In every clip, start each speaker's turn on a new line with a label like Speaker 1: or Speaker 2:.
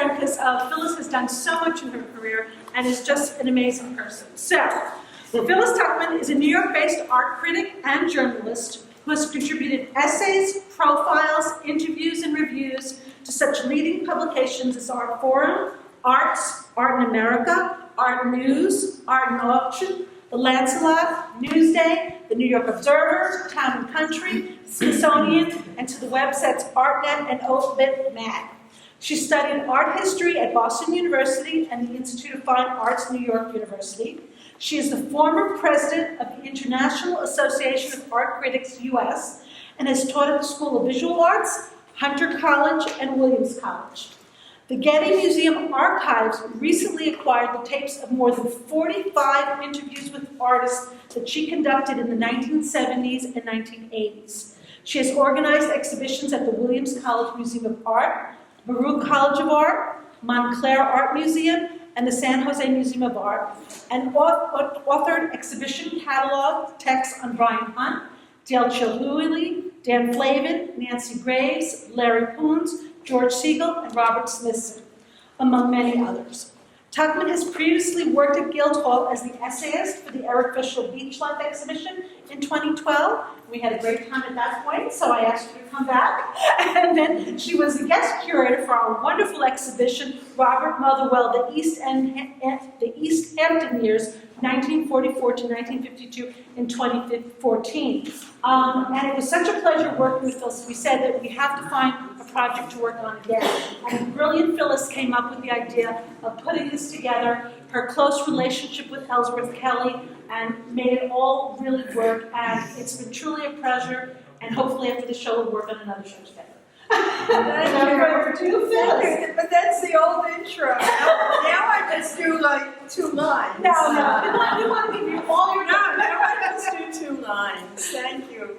Speaker 1: friend because Phyllis has done so much in her career and is just an amazing person. So, Phyllis Tuchman is a New York-based art critic and journalist who has contributed essays, profiles, interviews, and reviews to such leading publications as Art Forum, Arts, Art in America, Art News, Art in Auction, The Lancelot, Newsday, The New York Observer, Town and Country, Smithsonian, and to the websites ArtNet and Obit Mag. She studied art history at Boston University and the Institute of Fine Arts, New York University. She is the former president of the International Association of Art Critics, US, and has taught at the School of Visual Arts, Hunter College, and Williams College. The Getty Museum Archives recently acquired the tapes of more than 45 interviews with artists that she conducted in the 1970s and 1980s. She has organized exhibitions at the Williams College Museum of Art, Baruch College of Art, Montclair Art Museum, and the San Jose Museum of Art, and authored exhibition catalog texts on Brian Hunt, Dale Chihuly, Dan Flavin, Nancy Graves, Larry Poons, George Siegel, and Robert Smithson, among many others. Tuchman has previously worked at Guildhall as the essayist for the Eric Fischl Beach Life exhibition in 2012. We had a great time at that point, so I asked her to come back. And then she was the guest curator for our wonderful exhibition, Robert Motherwell, the East Hampton years, 1944 to 1952 in 2014. And it was such a pleasure working with Phyllis. We said that we have to find a project to work on again. And the brilliant Phyllis came up with the idea of putting this together, her close relationship with Ellsworth Kelly, and made it all really work. And it's been truly a pleasure. And hopefully after the show, we'll work on another show together.
Speaker 2: Thank you. But that's the old intro. Now I just do like 2 lines.
Speaker 1: No, we want to give you all your time.
Speaker 2: Now I just do 2 lines. Thank you.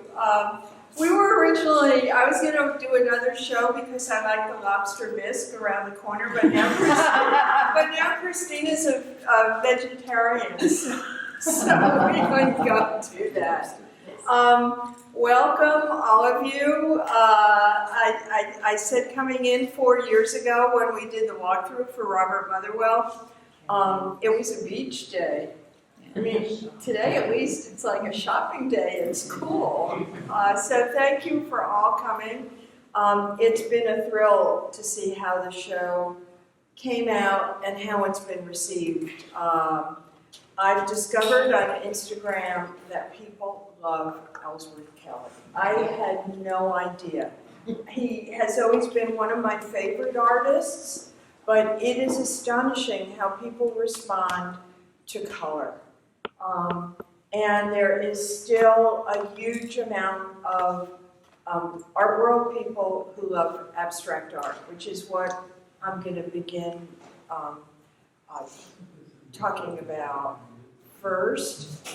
Speaker 2: We were originally, I was going to do another show because I like the lobster bisque around the corner, but now Christina's a vegetarian, so we're going to go do that. Welcome, all of you. I said coming in 4 years ago when we did the walkthrough for Robert Motherwell, it was a beach day. I mean, today at least it's like a shopping day. It's cool. So thank you for all coming. It's been a thrill to see how the show came out and how it's been received. I've discovered on Instagram that people love Ellsworth Kelly. I had no idea. He has always been one of my favorite artists, but it is astonishing how people respond to color. And there is still a huge amount of art world people who love abstract art, which is what I'm going to begin talking about first.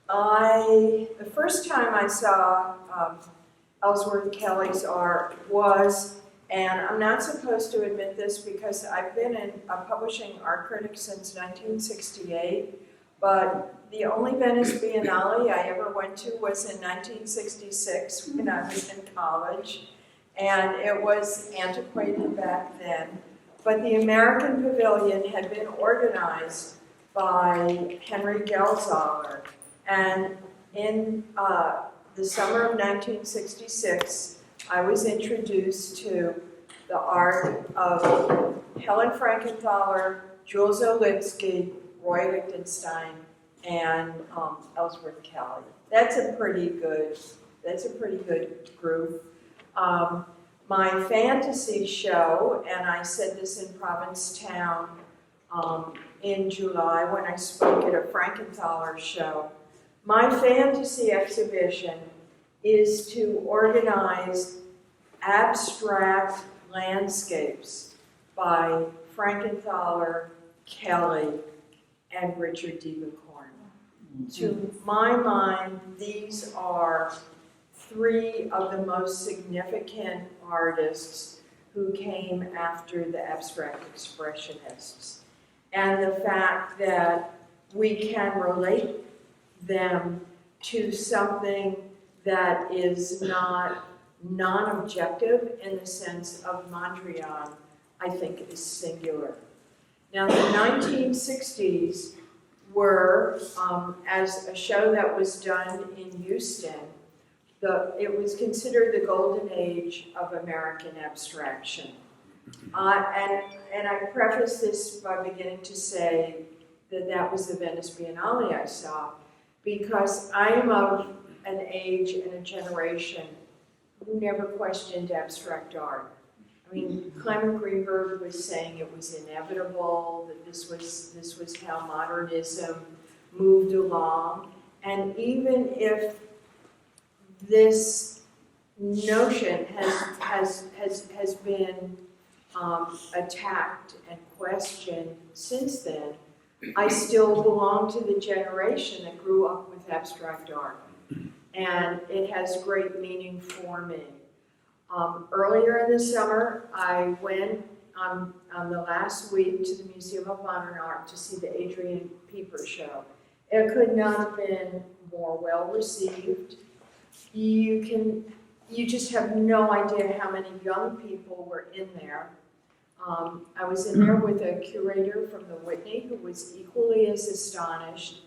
Speaker 2: The first time I saw Ellsworth Kelly's art was, and I'm not supposed to admit this because I've been a publishing art critic since 1968, but the only Venice Biennale I ever went to was in 1966 when I was in college, and it was antiquated back then. But the American Pavilion had been organized by Henry Gelsaler, and in the summer of 1966, I was introduced to the art of Helen Frankenthaler, Jules Olinsky, Roy Lichtenstein, and Ellsworth Kelly. That's a pretty good group. My fantasy show, and I said this in Provincetown in July when I spoke at a Frankenthaler show, my fantasy exhibition is to organize abstract landscapes by Frankenthaler, Kelly, and Richard Diebenkorn. To my mind, these are 3 of the most significant artists who came after the abstract expressionists. And the fact that we can relate them to something that is not non-objective in the sense of Mondrian, I think, is singular. Now, the 1960s were, as a show that was done in Houston, it was considered the golden age of American abstraction. And I preface this by beginning to say that that was the Venice Biennale I saw, because I am of an age and a generation who never questioned abstract art. I mean, Clement Greenberg was saying it was inevitable, that this was how modernism moved along, and even if this notion has been attacked and questioned since then, I still belong to the generation that grew up with abstract art, and it has great meaning for me. Earlier in the summer, I went on the last week to the Museum of Modern Art to see the Adrian Pieper show. It could not have been more well received. You just have no idea how many young people were in there. I was in there with a curator from the Whitney who was equally as astonished.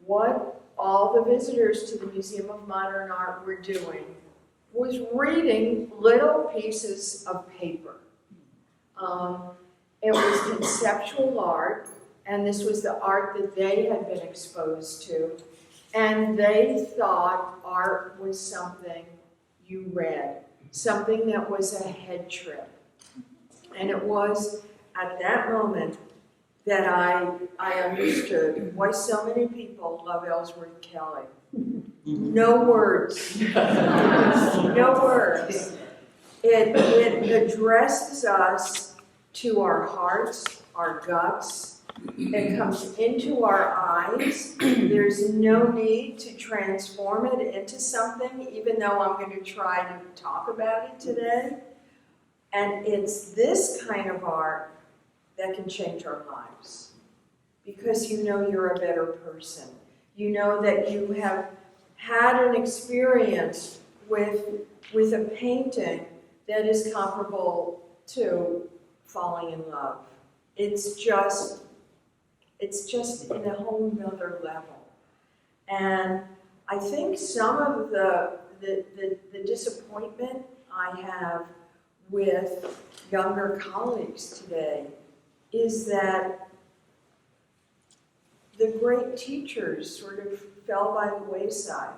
Speaker 2: What all the visitors to the Museum of Modern Art were doing was reading little pieces of paper. It was conceptual art, and this was the art that they had been exposed to, and they thought art was something you read, something that was a head trip. And it was at that moment that I understood why so many people love Ellsworth Kelly. No words. No words. It addresses us to our hearts, our guts. It comes into our eyes. There's no need to transform it into something, even though I'm going to try to talk about it today. And it's this kind of art that can change our lives. Because you know you're a better person. You know that you have had an experience with a painting that is comparable to falling in love. It's just in a whole nother level. And I think some of the disappointment I have with younger colleagues today is that the great teachers sort of fell by the wayside.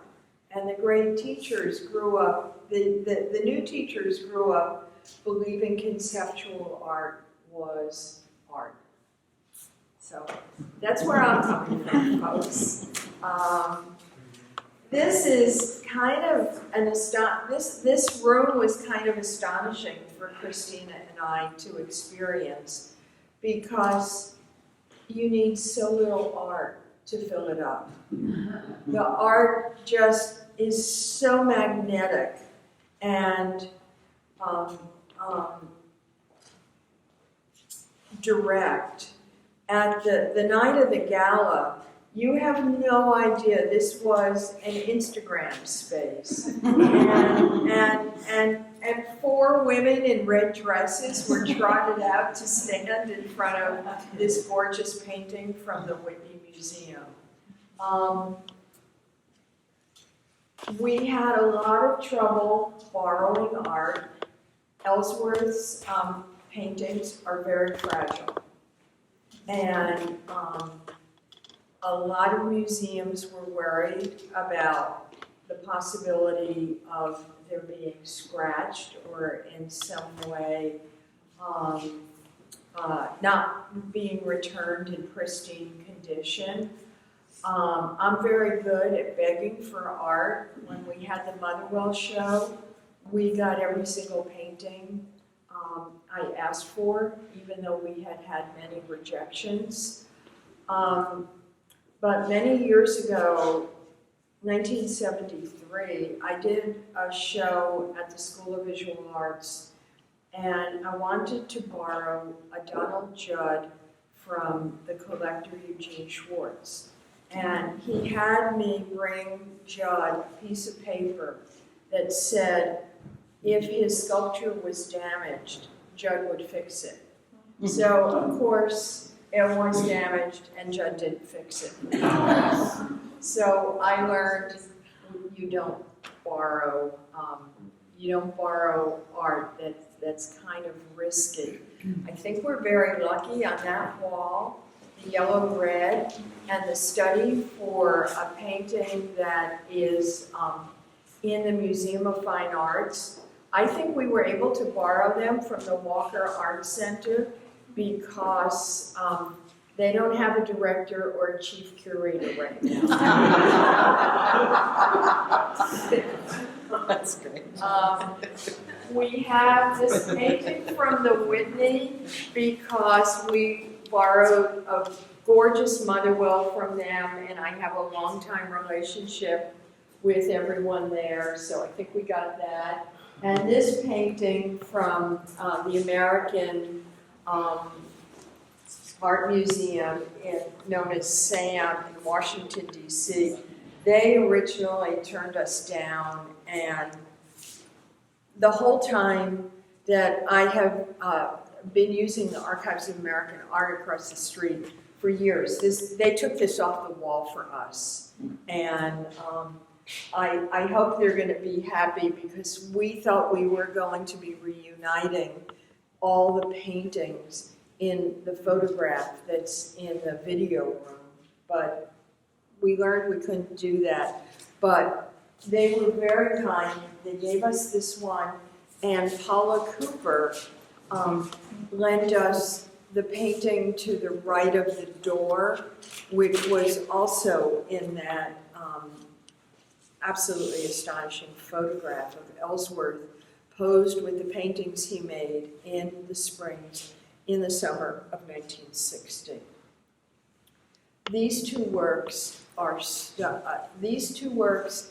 Speaker 2: And the great teachers grew up, the new teachers grew up believing conceptual art was art. So that's where I'm coming from, folks. This is kind of this room was kind of astonishing for Christina and I to experience, because you need so little art to fill it up. The art just is so magnetic and direct. At the night of the gala, you have no idea this was an Instagram space. And four women in red dresses were trotted out to stand in front of this gorgeous painting from the Whitney Museum. We had a lot of trouble borrowing art. Ellsworth's paintings are very fragile. And a lot of museums were worried about the possibility of their being scratched or in some way not being returned in pristine condition. I'm very good at begging for art. When we had the Motherwell show, we got every single painting I asked for, even though we had had many rejections. But many years ago, 1973, I did a show at the School of Visual Arts, and I wanted to borrow a Donald Judd from the collector Eugene Schwartz. And he had me bring Judd a piece of paper that said if his sculpture was damaged, Judd would fix it. So, of course, it was damaged and Judd didn't fix it. So I learned you don't borrow art that's kind of risky. I think we're very lucky on that wall, the yellow-red, and the study for a painting that is in the Museum of Fine Arts. I think we were able to borrow them from the Walker Art Center because they don't have a director or a chief curator right now.
Speaker 3: That's great.
Speaker 2: We have this painting from the Whitney because we borrowed a gorgeous Motherwell from them, and I have a long-time relationship with everyone there, so I think we got that. And this painting from the American Art Museum known as SAM in Washington, D.C. They originally turned us down, and the whole time that I have been using the Archives of American Art across the street for years, they took this off the wall for us. And I hope they're going to be happy because we thought we were going to be reuniting all the paintings in the photograph that's in the video room, but we learned we couldn't do that. But they were very kind. They gave us this one, and Paula Cooper lent us the painting to the right of the door, which was also in that absolutely astonishing photograph of Ellsworth posed with the paintings he made in the summer of 1960. These two works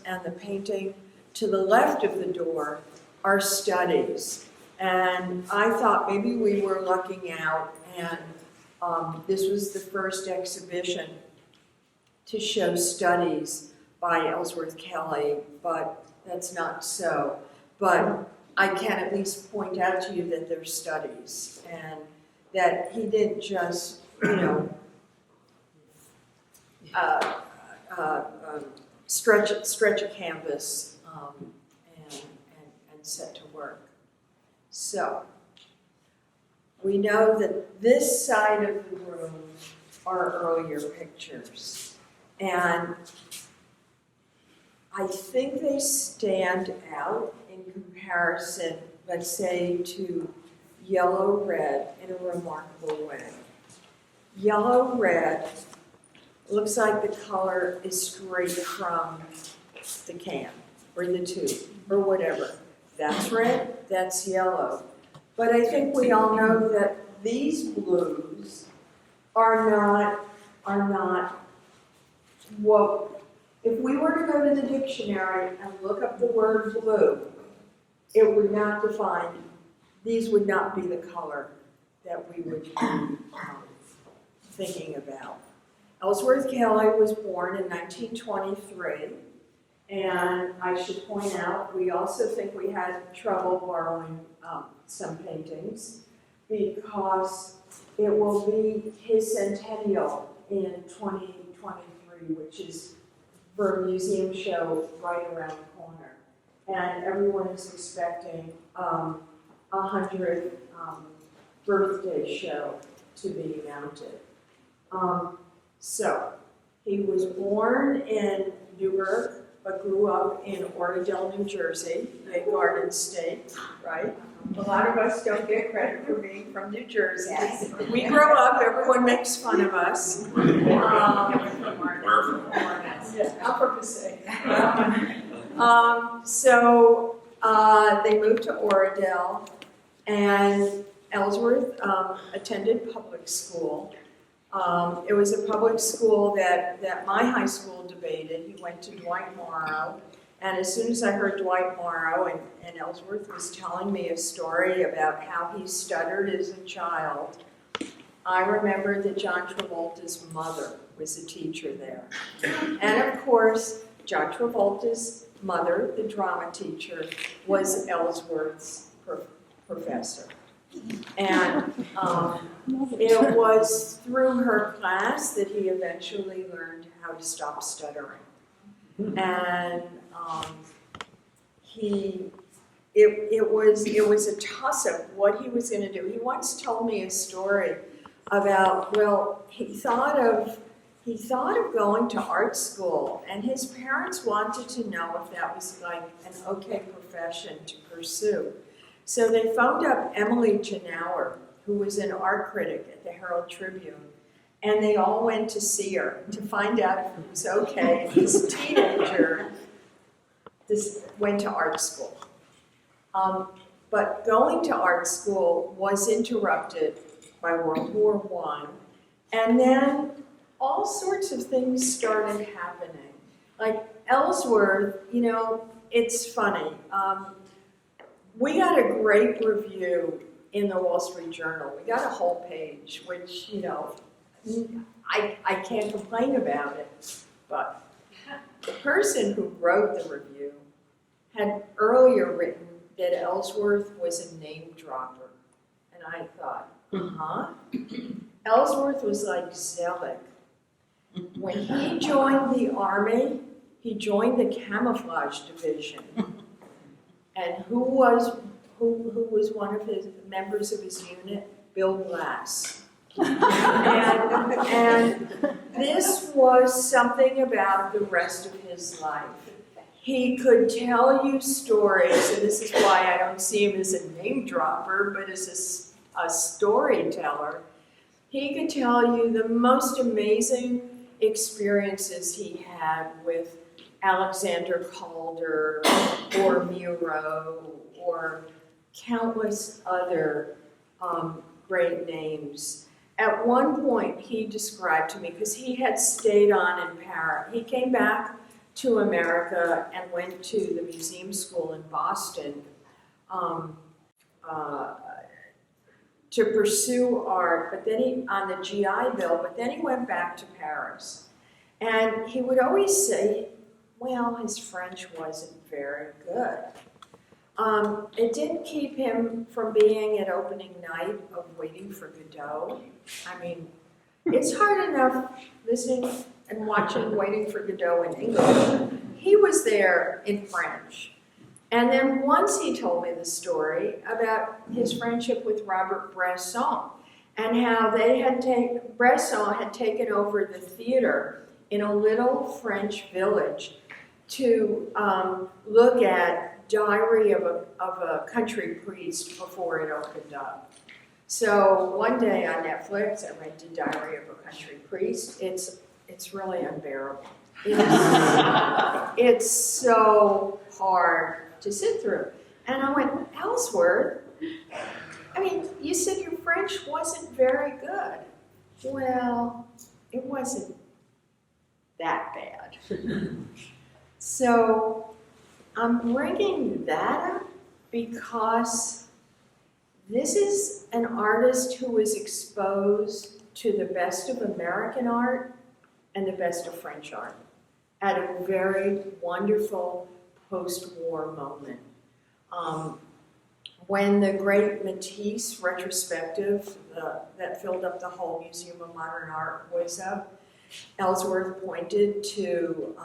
Speaker 2: and the painting to the left of the door are studies. And I thought maybe we were lucking out, and this was the first exhibition to show studies by Ellsworth Kelly, but that's not so. But I can at least point out to you that they're studies, and that he didn't just, stretch a canvas and set to work. So, we know that this side of the room are earlier pictures. And I think they stand out in comparison, let's say, to yellow-red in a remarkable way. Yellow-red looks like the color is straight from the can, or the tube, or whatever. That's red, that's yellow. But I think we all know that these blues are not what, if we were to go to the dictionary and look up the word blue, it would not define, these would not be the color that we would be thinking about. Ellsworth Kelly was born in 1923, and I should point out, we also think we had trouble borrowing some paintings because it will be his centennial in 2023, which is for a museum show right around the corner. And everyone is expecting a 100th birthday show to be mounted. So, he was born in Newburgh, but grew up in Oradell, New Jersey, a Garden State, right? A lot of us don't get credit for being from New Jersey. We grow up, everyone makes fun of us. Upper Pacific. So they moved to Oradell, and Ellsworth attended public school. It was a public school that my high school debated. He went to Dwight Morrow, and as soon as I heard Dwight Morrow, and Ellsworth was telling me a story about how he stuttered as a child, I remembered that John Travolta's mother was a teacher there. And of course, John Travolta's mother, the drama teacher, was Ellsworth's professor. And it was through her class that he eventually learned how to stop stuttering. And it was a toss-up what he was going to do. He once told me a story about, well, he thought of going to art school, and his parents wanted to know if that was like an okay profession to pursue. So they phoned up Emily Genauer, who was an art critic at the Herald Tribune, and they all went to see her to find out if it was okay if this teenager went to art school. But going to art school was interrupted by World War I, and then all sorts of things started happening. Like Ellsworth, you know, it's funny. We got a great review in the Wall Street Journal. We got a whole page, which, you know, I can't complain about it. But the person who wrote the review had earlier written that Ellsworth was a name dropper. And I thought, Ellsworth was like Zelig. When he joined the army, he joined the camouflage division. And who was one of his members of his unit? Bill Glass. and this was something about the rest of his life. He could tell you stories, and this is why I don't see him as a name dropper, but as a storyteller. He could tell you the most amazing experiences he had with Alexander Calder or Miro or countless other great names. At one point he described to me, because he had stayed on in Paris, he came back to America and went to the museum school in Boston to pursue art, but then he, on the GI Bill, but then he went back to Paris. And he would always say, well, his French wasn't very good. It didn't keep him from being at opening night of Waiting for Godot. I mean, it's hard enough listening and watching Waiting for Godot in English. He was there in French. And then once he told me the story about his friendship with Robert Bresson and how Bresson had taken over the theater in a little French village to look at Diary of a Country Priest before it opened up. So one day on Netflix, I rented Diary of a Country Priest. It's really unbearable. It's so hard to sit through. And I went, Ellsworth, I mean, you said your French wasn't very good. Well, it wasn't that bad. So I'm bringing that up because this is an artist who was exposed to the best of American art and the best of French art at a very wonderful post-war moment. When the great Matisse retrospective that filled up the whole Museum of Modern Art was up, Ellsworth pointed to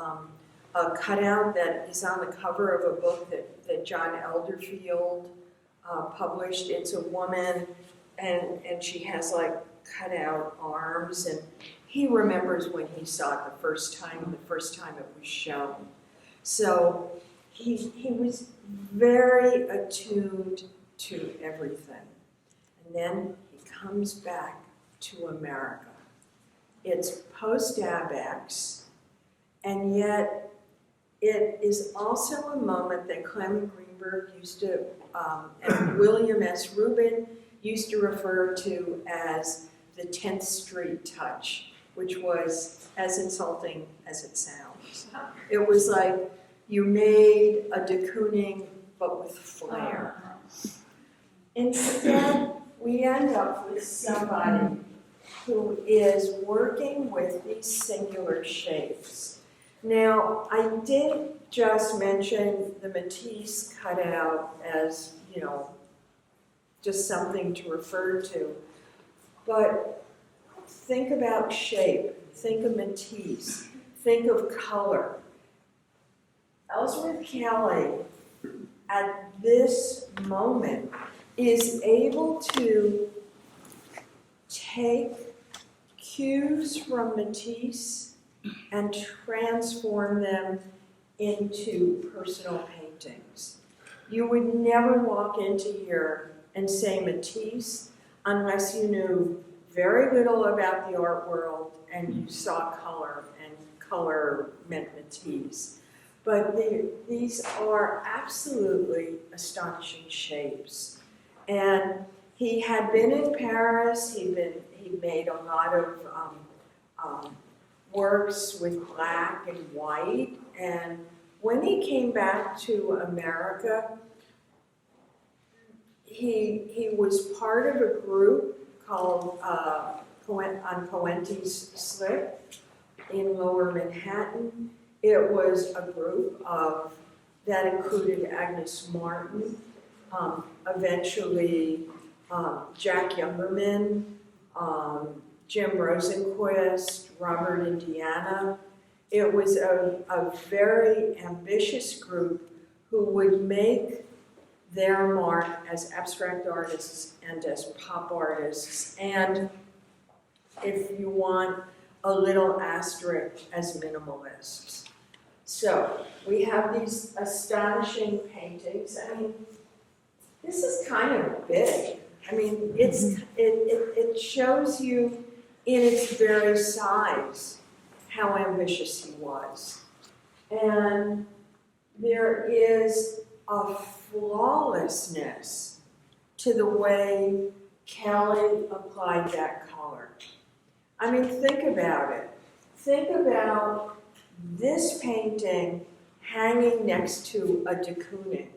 Speaker 2: a cutout that is on the cover of a book that John Elderfield published. It's a woman, and she has like cut out arms, and he remembers when he saw it the first time it was shown. So he was very attuned to everything. And then he comes back to America. It's post-ABEX, and yet it is also a moment that Clement Greenberg used to, and William S. Rubin used to refer to as the 10th Street touch, which was as insulting as it sounds. It was like you made a de Kooning, but with flair. Instead, we end up with somebody who is working with these singular shapes. Now, I did just mention the Matisse cutout as, you know, just something to refer to. But think about shape, think of Matisse, think of color. Ellsworth Kelly, at this moment, is able to take cues from Matisse and transform them into personal paintings. You would never walk into here and say Matisse unless you knew very little about the art world and you saw color, and color meant Matisse. But these are absolutely astonishing shapes. And he had been in Paris, he made a lot of works with black and white, and when he came back to America, he was part of a group called on Coenties Slip in Lower Manhattan. It was a group that included Agnes Martin, eventually Jack Youngerman, Jim Rosenquist, Robert Indiana. It was a very ambitious group who would make their mark as abstract artists and as pop artists, and if you want a little asterisk, as minimalists. So we have these astonishing paintings. I mean, this is kind of big. I mean, it shows you in its very size how ambitious he was. And there is a flawlessness to the way Kelly applied that color. I mean, think about it. Think about this painting hanging next to a de Kooning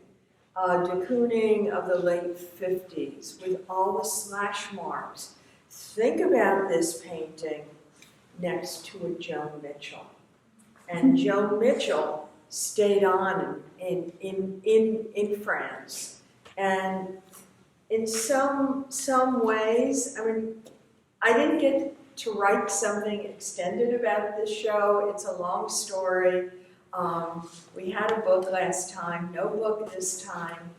Speaker 2: of the late 50s with all the slash marks. Think about this painting next to a Joan Mitchell. And Joan Mitchell stayed on in France. And in some ways, I mean, I didn't get to write something extended about this show. It's a long story. We had a book last time, no book this time.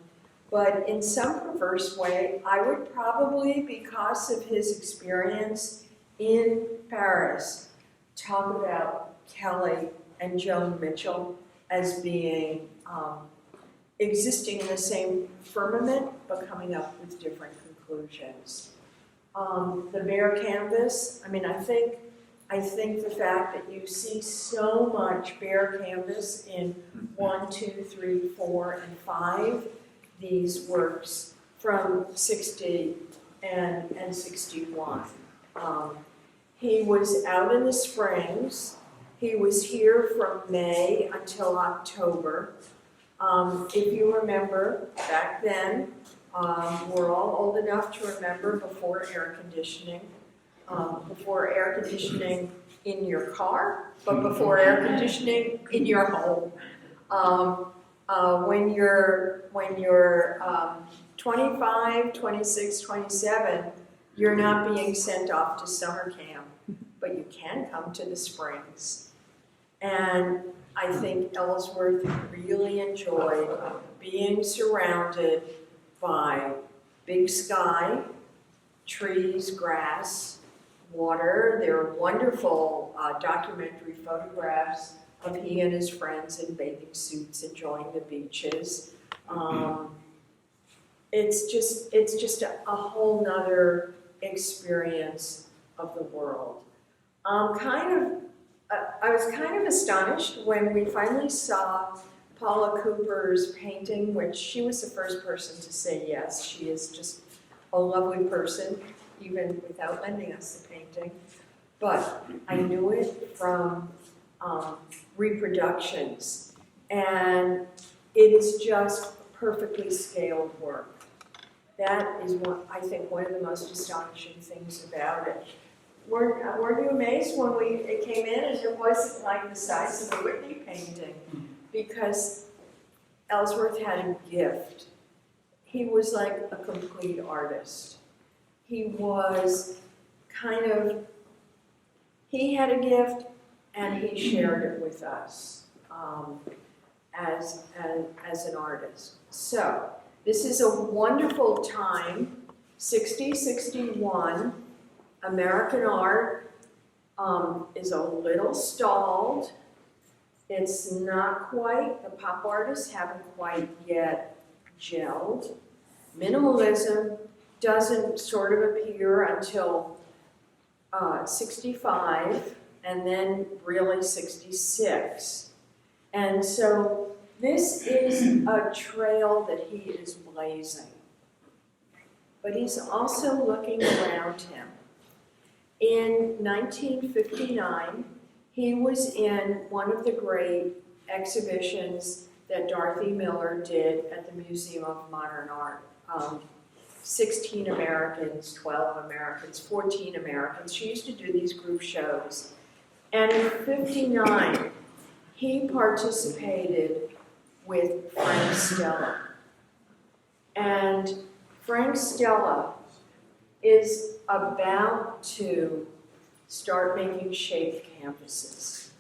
Speaker 2: But in some perverse way, I would probably, because of his experience in Paris, talk about Kelly and Joan Mitchell as being existing in the same firmament, but coming up with different conclusions. The bare canvas, I mean, I think the fact that you see so much bare canvas in 1, 2, 3, 4, and 5, these works from 60 and 61. He was out in the Springs. He was here from May until October. If you remember, back then, we're all old enough to remember before air conditioning in your car, but before air conditioning in your home. When you're 25, 26, 27, you're not being sent off to summer camp, but you can come to the Springs. And I think Ellsworth really enjoyed being surrounded by big sky, trees, grass, water. There are wonderful documentary photographs of he and his friends in bathing suits enjoying the beaches. It's just a whole nother experience of the world. I was kind of astonished when we finally saw Paula Cooper's painting, which she was the first person to say yes. She is just a lovely person, even without lending us the painting. But I knew it from reproductions, and it is just perfectly scaled work. That is I think one of the most astonishing things about it. were you amazed when it came in and it wasn't like the size of the Whitney painting? Because Ellsworth had a gift. He was like a complete artist. He was he had a gift and he shared it with us as an artist. So this is a wonderful time, 60, 61. American art is a little stalled. It's not quite, the pop artists haven't quite yet gelled. Minimalism doesn't sort of appear until 65 and then really 66. And so this is a trail that he is blazing. But he's also looking around him. In 1959, he was in one of the great exhibitions that Dorothy Miller did at the Museum of Modern Art. 16 Americans, 12 Americans, 14 Americans. She used to do these group shows. And in 59, he participated with Frank Stella. And Frank Stella is about to start making shaped canvases.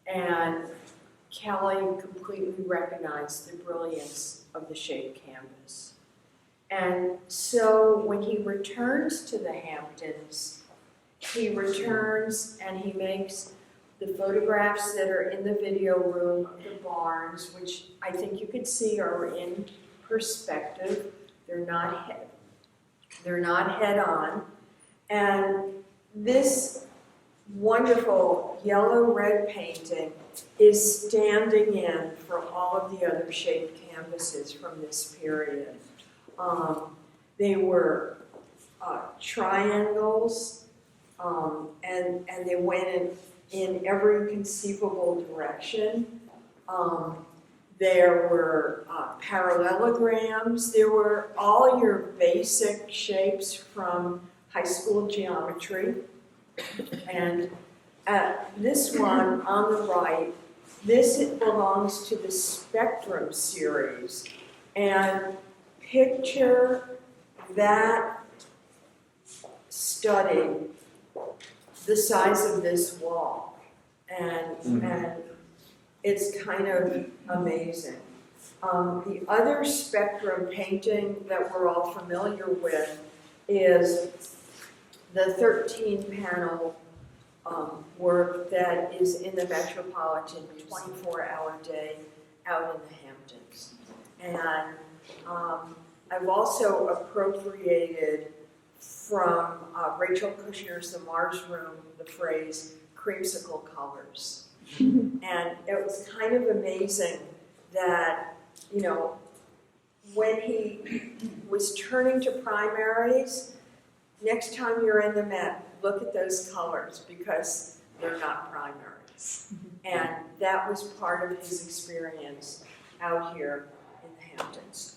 Speaker 2: And Kelly completely recognized the brilliance of the shaped canvas. And so when he returns to the Hamptons, he returns and he makes the photographs that are in the video room of the barns, which I think you can see are in perspective. They're not head on. And this wonderful yellow-red painting is standing in for all of the other shaped canvases from this period. They were triangles, and they went in every conceivable direction. There were parallelograms. There were all your basic shapes from high school geometry. And this one on the right, this belongs to the Spectrum series. And picture that study the size of this wall. And it's kind of amazing. The other Spectrum painting that we're all familiar with is the 13-panel work that is in the Metropolitan 24-hour day out in the Hamptons. And I've also appropriated from Rachel Kushner's The Mars Room the phrase creamsicle colors. And it was kind of amazing that, you know, when he was turning to primaries, next time you're in the Met, look at those colors because they're not primaries. And that was part of his experience out here in the Hamptons.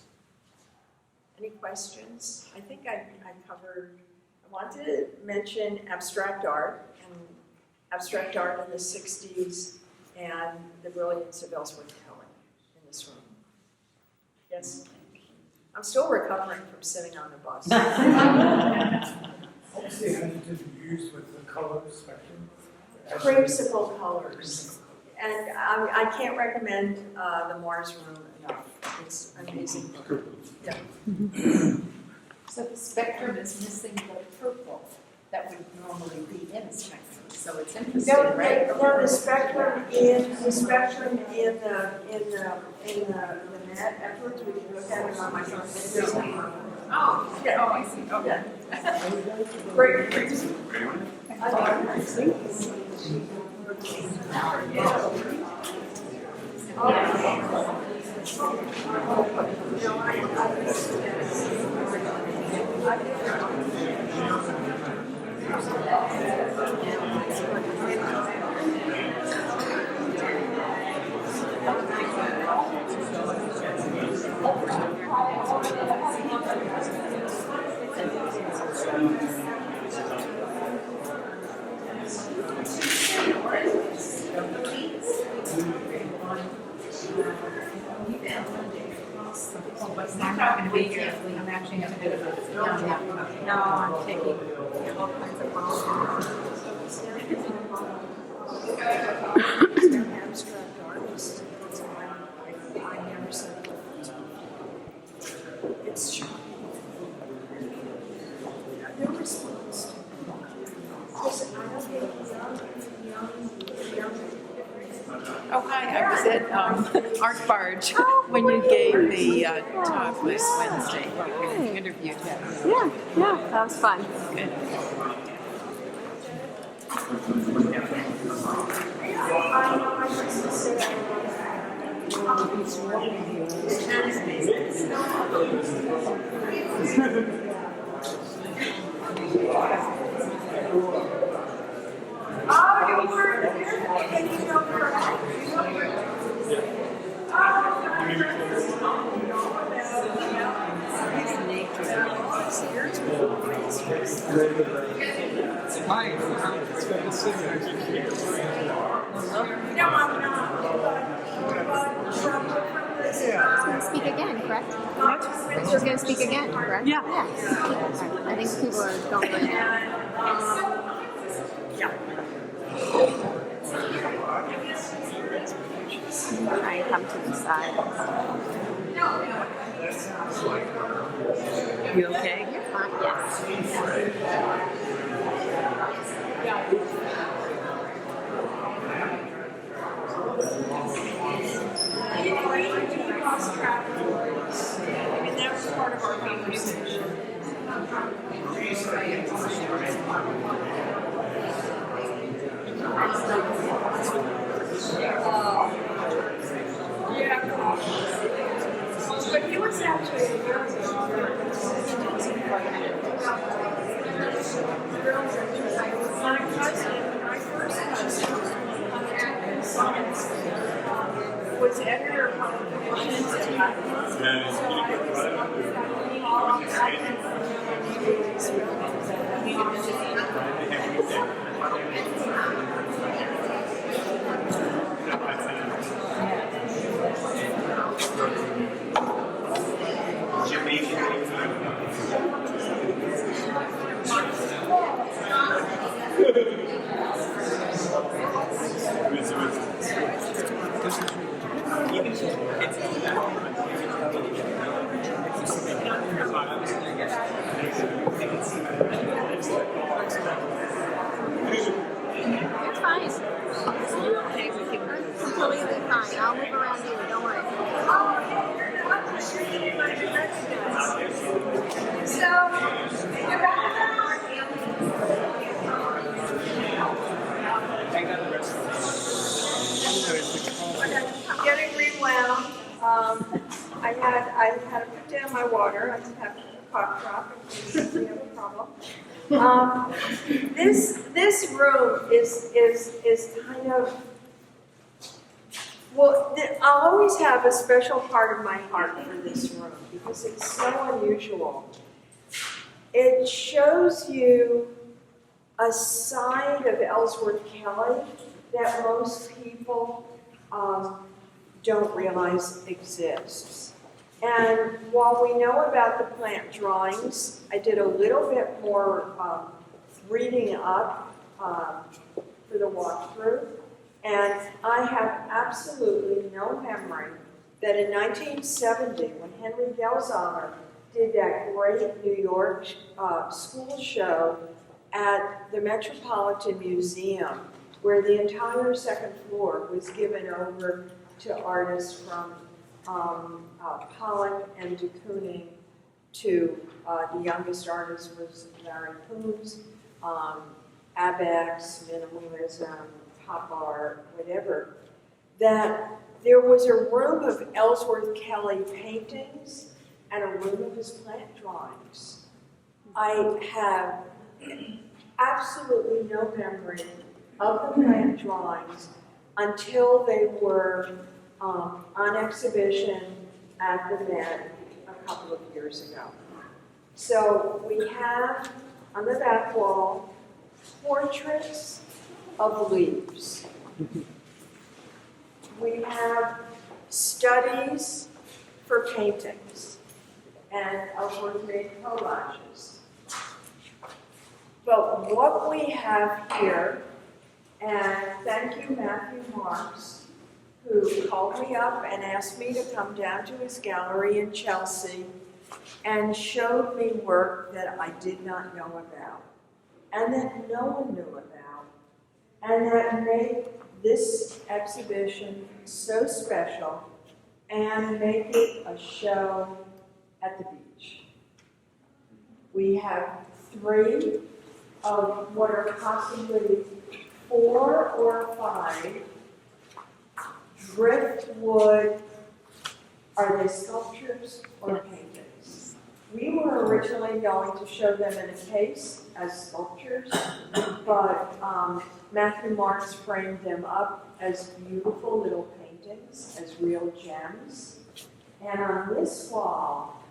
Speaker 2: Any questions? I think I covered, I want to mention abstract art in the 60s and the brilliance of Ellsworth Kelly in this room. Yes? I'm still recovering from sitting on the bus.
Speaker 3: Obviously, how did you use with the color spectrum?
Speaker 2: Creamsicle colors. And I can't recommend the Mars Room enough. It's an amazing book. Yeah.
Speaker 4: So the spectrum is missing the purple that would normally be in a spectrum. So it's interesting, right?
Speaker 2: No, the spectrum in the net efforts, we can look at it on my phone.
Speaker 4: Oh, yeah. Oh, I see. Okay.
Speaker 2: Great.
Speaker 4: taking a bit of a,
Speaker 1: No, I'm taking all kinds of
Speaker 2: Abstract artist. I never said that. It's shocking. No response. Listen, I don't think young.
Speaker 4: oh, hi, I was at Art Barge when you gave the talk last Wednesday. We interviewed him.
Speaker 5: Yeah, that was fun.
Speaker 4: Good.
Speaker 2: Oh, you weren't here? Can you go for
Speaker 5: Speak again, correct? She's going to speak again, correct?
Speaker 1: Yeah.
Speaker 5: I think people don't really know. Try and come to the side.
Speaker 4: You okay?
Speaker 5: You're fine, yes.
Speaker 2: I mean, that was part of our conversation. But he was actually a very my cousin, my first cousin, was editor of publications at Hamptons. So I
Speaker 5: You're fine. Completely fine. I'll move around you, don't worry.
Speaker 2: getting rewound. I had to put down my water. I have a cough drop in case we have a problem. This room is kind of, well, I'll always have a special part of my heart for this room because it's so unusual. It shows you a side of Ellsworth Kelly that most people don't realize exists. And while we know about the plant drawings, I did a little bit more reading up for the walkthrough, and I have absolutely no memory that in 1970, when Henry Gelsheimer did that great New York school show at the Metropolitan Museum, where the entire second floor was given over to artists from Pollock and de Kooning to the youngest artist was Larry Coombs, Abex, minimalism, pop art, whatever, that there was a room of Ellsworth Kelly paintings and a room of his plant drawings. I have absolutely no memory of the plant drawings until they were on exhibition at the Met a couple of years ago. So we have on the back wall portraits of leaves. We have studies for paintings. and Ellsworth made collages. But what we have here, and thank you Matthew Marks, who called me up and asked me to come down to his gallery in Chelsea and showed me work that I did not know about, and that no one knew about, and that made this exhibition so special and make it a show at the beach. We have 3 of what are possibly 4 or 5 driftwood, are they sculptures or paintings? We were originally going to show them in a case as sculptures, but Matthew Marks framed them up as beautiful little paintings, as real gems. And on this wall,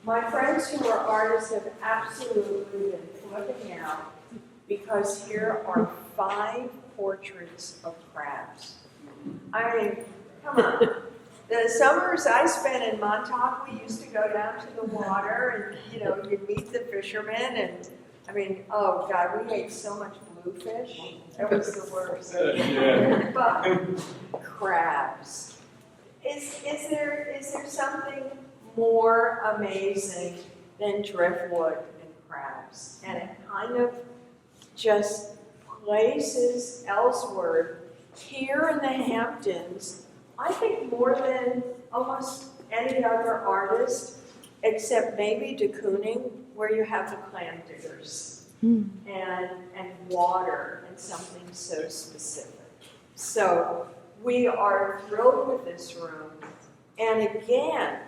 Speaker 2: my friends who are artists have absolutely been flipping out because here are 5 portraits of crabs. I mean, come on. The summers I spent in Montauk, we used to go down to the water and, you know, you'd meet the fishermen and, I mean, oh God, we ate so much bluefish. That was the worst. But crabs. Is there something more amazing than driftwood and crabs? And it kind of just places Ellsworth here in the Hamptons, I think more than almost any other artist, except maybe de Kooning, where you have the clam diggers and water and something so specific. So we are thrilled with this room. And again,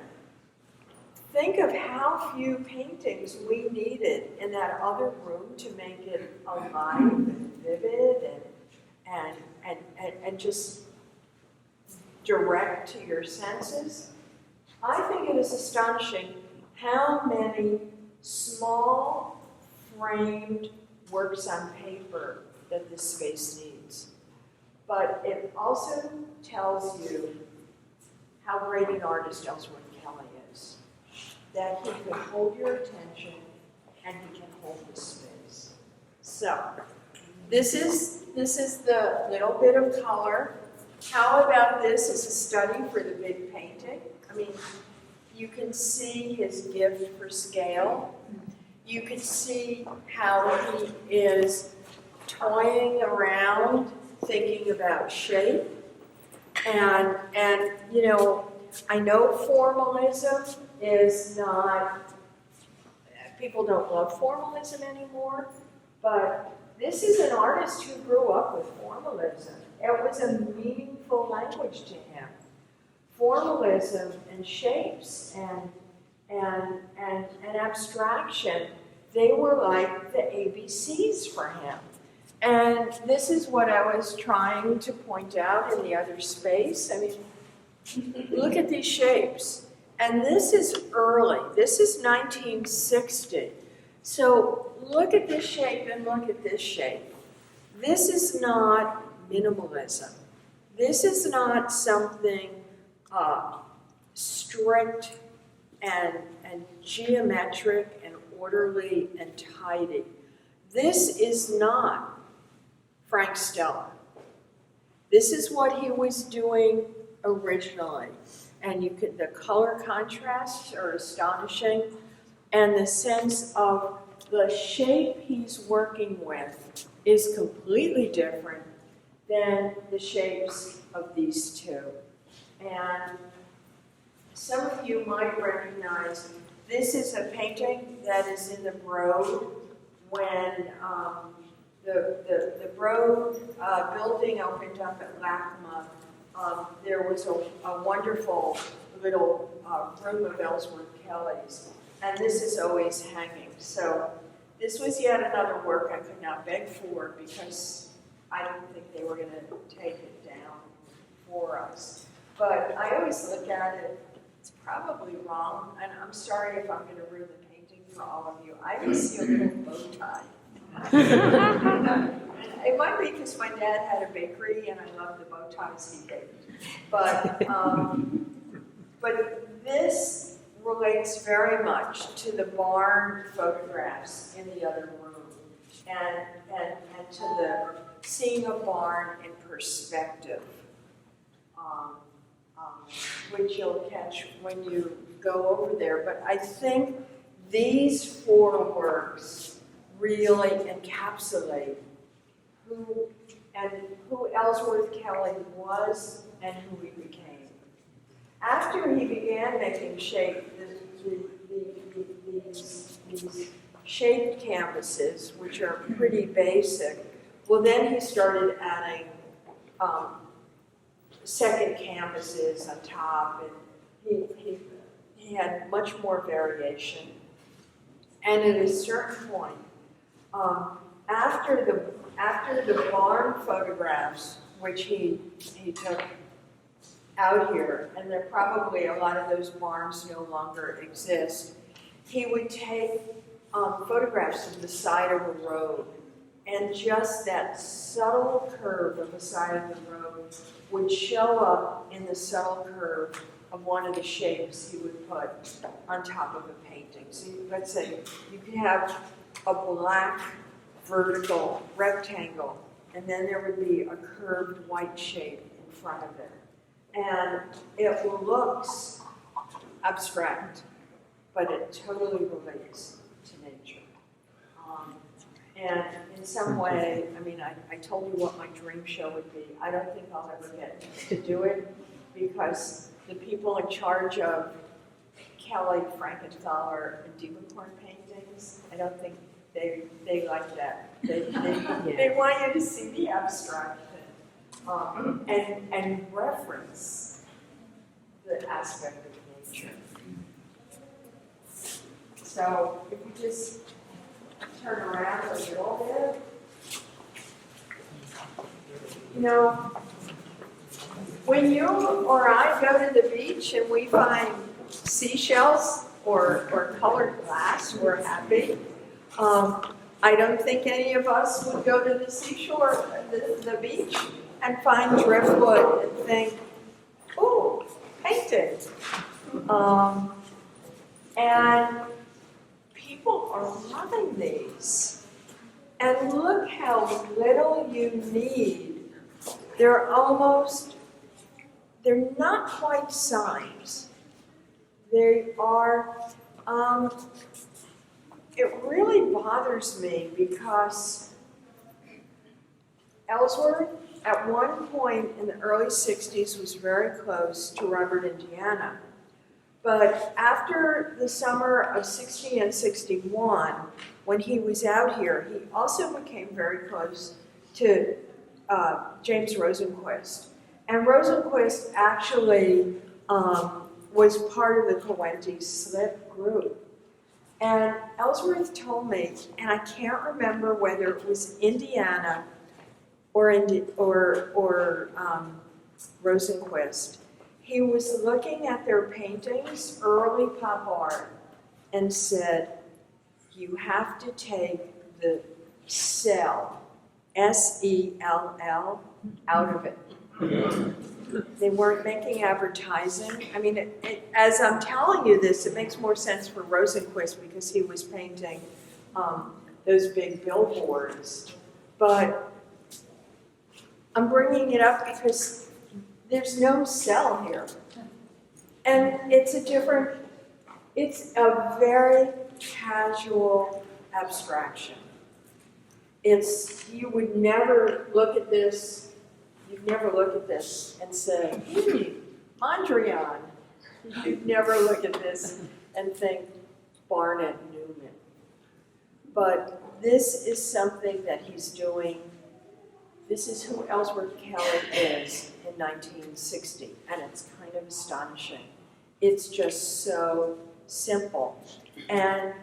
Speaker 2: think of how few paintings we needed in that other room to make it alive and vivid and just direct to your senses. I think it is astonishing how many small framed works on paper that this space needs. But it also tells you how great an artist Ellsworth Kelly is. That he can hold your attention and he can hold the space. So, this is the little bit of color. How about this as a study for the big painting? I mean, you can see his gift for scale. You can see how he is toying around, thinking about shape. And you know, I know formalism is not, people don't love formalism anymore, but this is an artist who grew up with formalism. It was a meaningful language to him. Formalism and shapes and abstraction, they were like the ABCs for him. And this is what I was trying to point out in the other space. I mean, look at these shapes. And this is early. This is 1960. So look at this shape and look at this shape. This is not minimalism. This is not something strict and geometric and orderly and tidy. This is not Frank Stella. This is what he was doing originally. And you could, the color contrasts are astonishing, and the sense of the shape he's working with is completely different than the shapes of these two. And some of you might recognize this is a painting that is in the Broad when the Broad building opened up at LACMA. There was a wonderful little room of Ellsworth Kelly's, and this is always hanging. So this was yet another work I could not beg for because I didn't think they were going to take it down for us. But I always look at it, it's probably wrong, and I'm sorry if I'm going to ruin the painting for all of you. I just see a little bow tie. It might be because my dad had a bakery and I love the bow ties he baked. But this relates very much to the barn photographs in the other room, and to the seeing a barn in perspective, which you'll catch when you go over there. But I think these 4 works really encapsulate who Ellsworth Kelly was and who he became. After he began making these shaped canvases, which are pretty basic, well, then he started adding second canvases on top, and he had much more variation. And at a certain point, after the barn photographs, which he took out here, and there probably a lot of those barns no longer exist, he would take photographs of the side of a road, and just that subtle curve of the side of the road would show up in the subtle curve of one of the shapes he would put on top of a painting. So let's say you could have a black vertical rectangle, and then there would be a curved white shape in front of it. And it looks abstract, but it totally relates to nature. And in some way, I mean, I told you what my dream show would be. I don't think I'll ever get to do it, because the people in charge of Kelly, Frankenthaler, and Diebenkorn paintings, I don't think they like that. They want you to see the abstract thing, and reference the aspect of nature. So if you just turn around a little bit, you know, when you or I go to the beach and we find seashells or colored glass, we're happy. I don't think any of us would go to the seashore, the beach, and find driftwood and think, ooh, painted. And people are loving these. And look how little you need. They're not quite signs. They are, it really bothers me because Ellsworth, at one point in the early 60s, was very close to Robert, Indiana. But after the summer of 60 and 61, when he was out here, he also became very close to James Rosenquist. And Rosenquist actually was part of the Coenti slip group. And Ellsworth told me, and I can't remember whether it was Indiana or Rosenquist, he was looking at their paintings, early pop art, and said, you have to take the cell, S-E-L-L, out of it. They weren't making advertising. I mean, as I'm telling you this, it makes more sense for Rosenquist because he was painting those big billboards. But I'm bringing it up because there's no cell here. And it's a very casual abstraction. You would never look at this. You'd never look at this and say, Mondrian. You'd never look at this and think Barnett Newman. But this is something that he's doing. This is who Ellsworth Kelly is in 1960, and it's kind of astonishing. It's just so simple and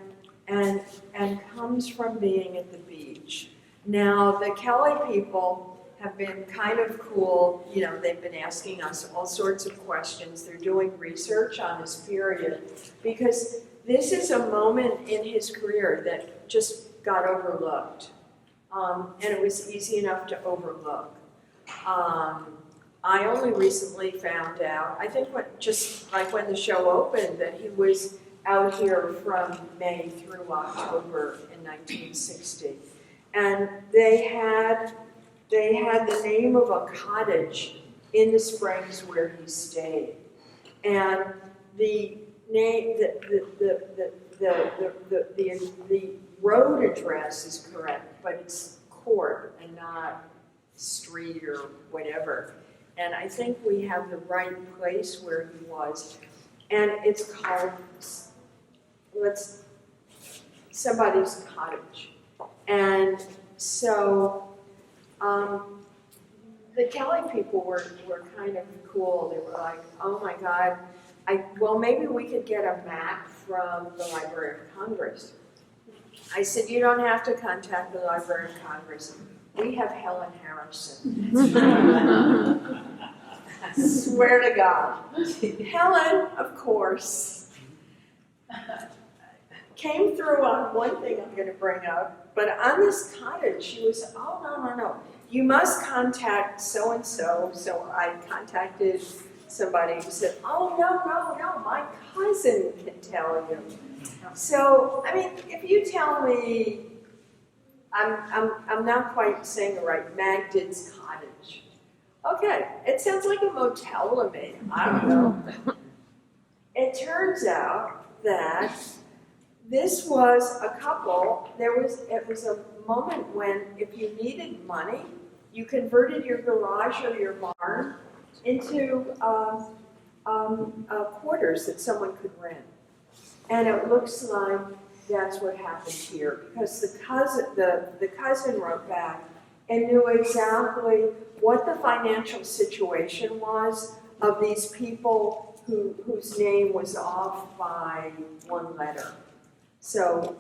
Speaker 2: comes from being at the beach. Now, the Kelly people have been kind of cool. You know, they've been asking us all sorts of questions. They're doing research on this period because this is a moment in his career that just got overlooked. And it was easy enough to overlook. I only recently found out, I think just like when the show opened, that he was out here from May through October in 1960. And they had the name of a cottage in the Springs where he stayed. And the name, the road address is correct, but it's court and not street or whatever. And I think we have the right place where he was. And it's called somebody's cottage. And so the Kelly people were kind of cool. They were like, oh my God, well, maybe we could get a map from the Library of Congress. I said, you don't have to contact the Library of Congress. We have Helen Harrison. I swear to God. Helen, of course, came through on one thing I'm going to bring up, but on this cottage, she was, oh, no. You must contact so-and-so. So I contacted somebody who said, oh, no, my cousin can tell you. So, I mean, if you tell me, I'm not quite saying it right, Magdid's Cottage. Okay, it sounds like a motel to me. I don't know. It turns out that this was a couple, it was a moment when if you needed money, you converted your garage or your barn into quarters that someone could rent. And it looks like that's what happened here, because the cousin wrote back and knew exactly what the financial situation was of these people whose name was off by one letter. So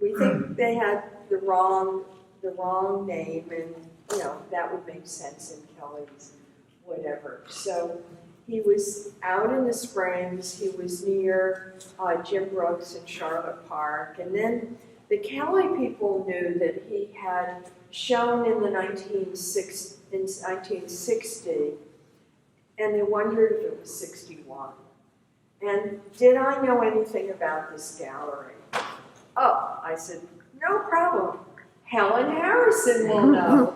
Speaker 2: we think they had the wrong name, and that would make sense in Kelly's whatever. So he was out in the Springs. He was near Jim Brooks in Charlotte Park, and then the Kelly people knew that he had shown in 1960, and they wondered if it was 61. And did I know anything about this gallery? Oh, I said, no problem. Helen Harrison will know.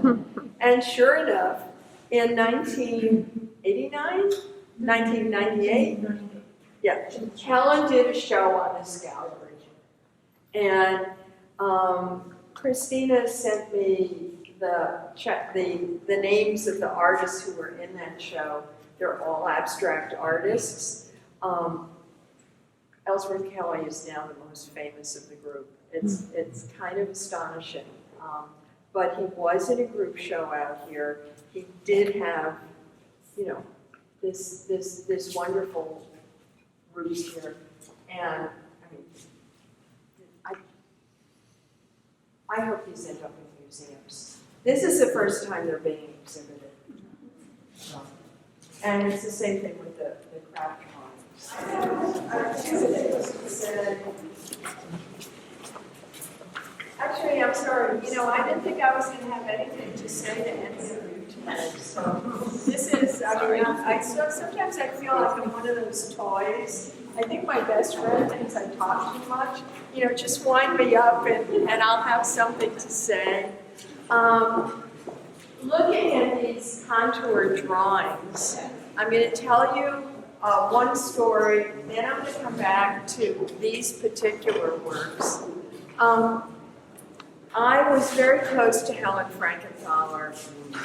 Speaker 2: And sure enough, in 1998, yeah, Helen did a show on this gallery. And Christina sent me the names of the artists who were in that show. They're all abstract artists. Ellsworth Kelly is now the most famous of the group. It's kind of astonishing. But he was in a group show out here. He did have, this wonderful roots here. And I hope these end up in museums. This is the first time they're being exhibited. And it's the same thing with the craft drawings. Actually, I'm sorry. I didn't think I was going to have anything to say to any of you tonight. So this is, sometimes I feel like I'm one of those toys. I think my best friend thinks I talk too much. Just wind me up and I'll have something to say. Looking at these contour drawings, I'm going to tell you one story, then I'm going to come back to these particular works. I was very close to Helen Frankenthaler,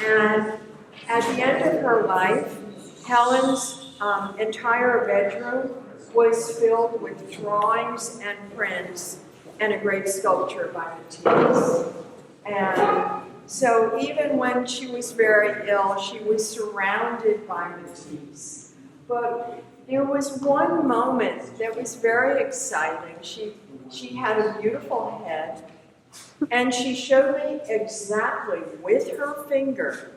Speaker 2: and at the end of her life, Helen's entire bedroom was filled with drawings and prints and a great sculpture by Matisse. And so even when she was very ill, she was surrounded by Matisse. But there was one moment that was very exciting. She had a beautiful head, and she showed me exactly with her finger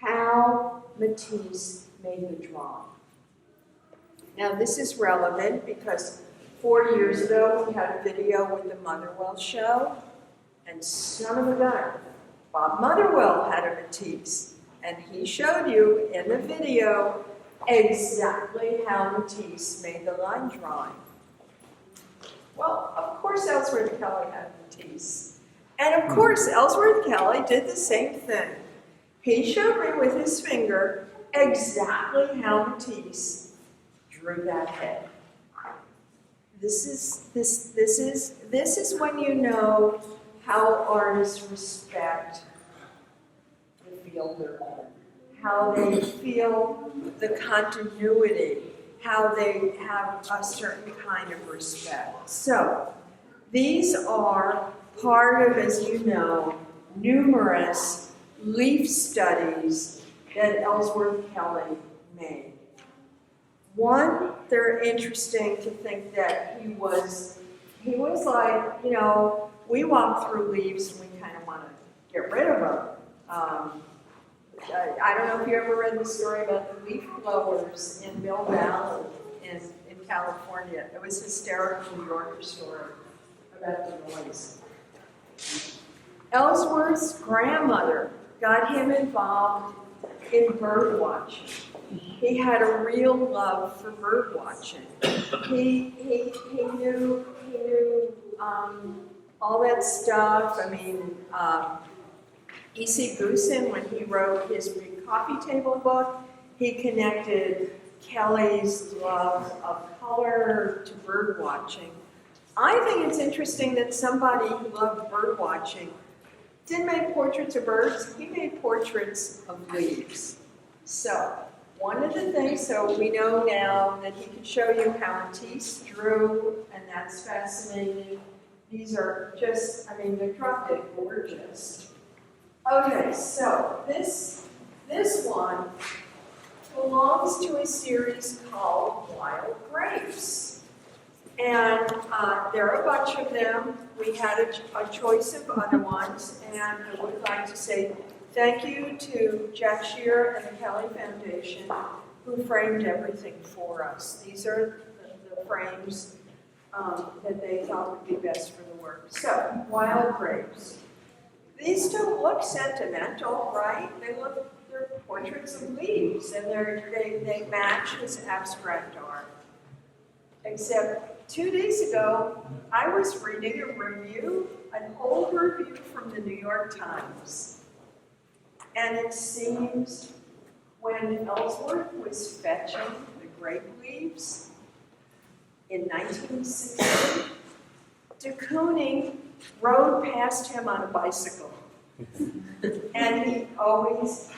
Speaker 2: how Matisse made the drawing. Now this is relevant because 4 years ago we had a video with the Motherwell show, and son of a gun, Bob Motherwell had a Matisse, And he showed you in the video exactly how Matisse made the line drawing. Well, of course Ellsworth Kelly had Matisse. And of course Ellsworth Kelly did the same thing. He showed me with his finger exactly how Matisse drew that head. This is when you know how artists respect the field they're in, how they feel the continuity, how they have a certain kind of respect. So, these are part of, as you know, numerous leaf studies that Ellsworth Kelly made. One, they're interesting to think that he was like, you know, we walk through leaves and we kind of want to get rid of them. I don't know if you ever read the story about the leaf blowers in Mill Valley in California. It was a hysterical New Yorker story about the noise. Ellsworth's grandmother got him involved in bird watching. He had a real love for bird watching. He knew all that stuff. I mean, E.C. Goosen, when he wrote his big coffee table book, he connected Kelly's love of color to bird watching. I think it's interesting that somebody who loved bird watching didn't make portraits of birds, he made portraits of leaves. So, one of the things, so we know now that he can show you how Matisse drew, and that's fascinating. These are just, I mean, they're drop dead gorgeous. Okay, so this one belongs to a series called Wild Grapes. And there are a bunch of them. We had a choice of other ones, and I would like to say thank you to Jack Shear and the Kelly Foundation, who framed everything for us. These are the frames that they thought would be best for the work. So, Wild Grapes. These don't look sentimental, right? They're portraits of leaves, and they match his abstract art. Except 2 days ago, I was reading a review, an old review from the New York Times. And it seems when Ellsworth was fetching the grape leaves in 1960, de Kooning rode past him on a bicycle. And he always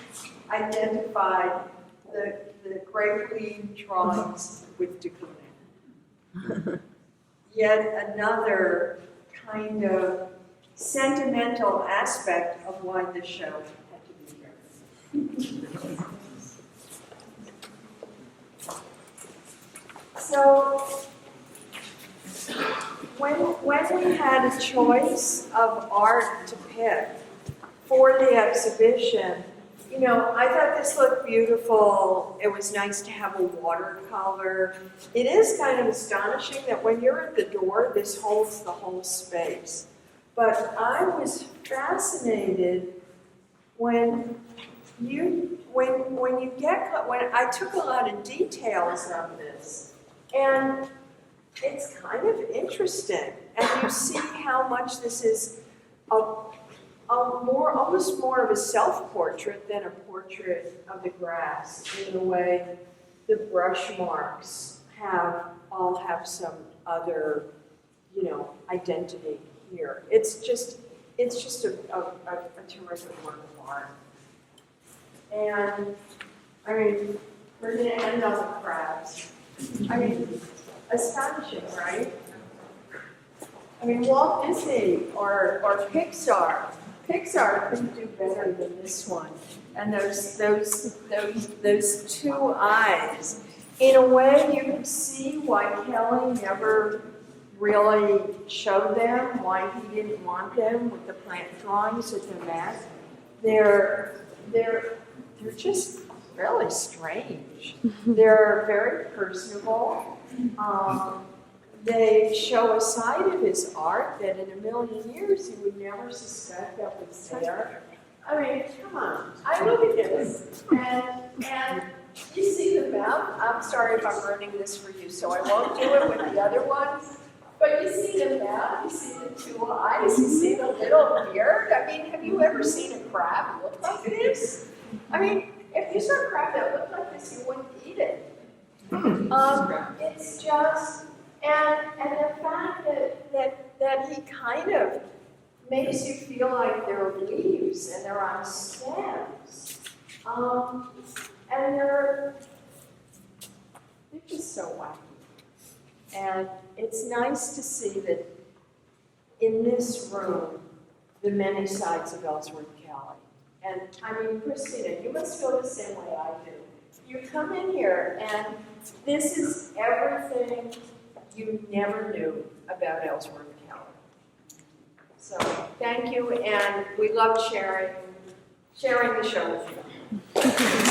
Speaker 2: identified the grape leaf drawings with de Kooning. Yet another kind of sentimental aspect of why this show had to be here. So, when we had a choice of art to pick for the exhibition, you know, I thought this looked beautiful. It was nice to have a watercolor. It is kind of astonishing that when you're at the door, this holds the whole space. But I was fascinated when I took a lot of details of this, and it's kind of interesting. And you see how much this is almost more of a self-portrait than a portrait of the grass, in the way the brush marks all have some other, you know, identity here. It's just a terrific work of art. And I mean, we're going to end on the crabs. I mean, astonishing, right? I mean, Walt Disney or Pixar. Pixar couldn't do better than this one. And those two eyes. In a way, you can see why Kelly never really showed them, why he didn't want them with the plant drawings at the mat. They're just really strange. They're very personable. They show a side of his art that in a million years you would never suspect that was there. I mean, come on. I look at this, and you see the mouth. I'm sorry if I'm ruining this for you, so I won't do it with the other ones. But you see the mouth, you see the two eyes, you see the little beard. I mean, have you ever seen a crab look like this? I mean, if you saw a crab that looked like this, you wouldn't eat it. It's just, and the fact that he kind of makes you feel like they're leaves and they're on stems. And they're just so wacky. And it's nice to see that in this room, the many sides of Ellsworth Kelly. And I mean, Christina, you must feel the same way I do. You come in here and this is everything you never knew about Ellsworth Kelly. So thank you, and we love sharing the show with you.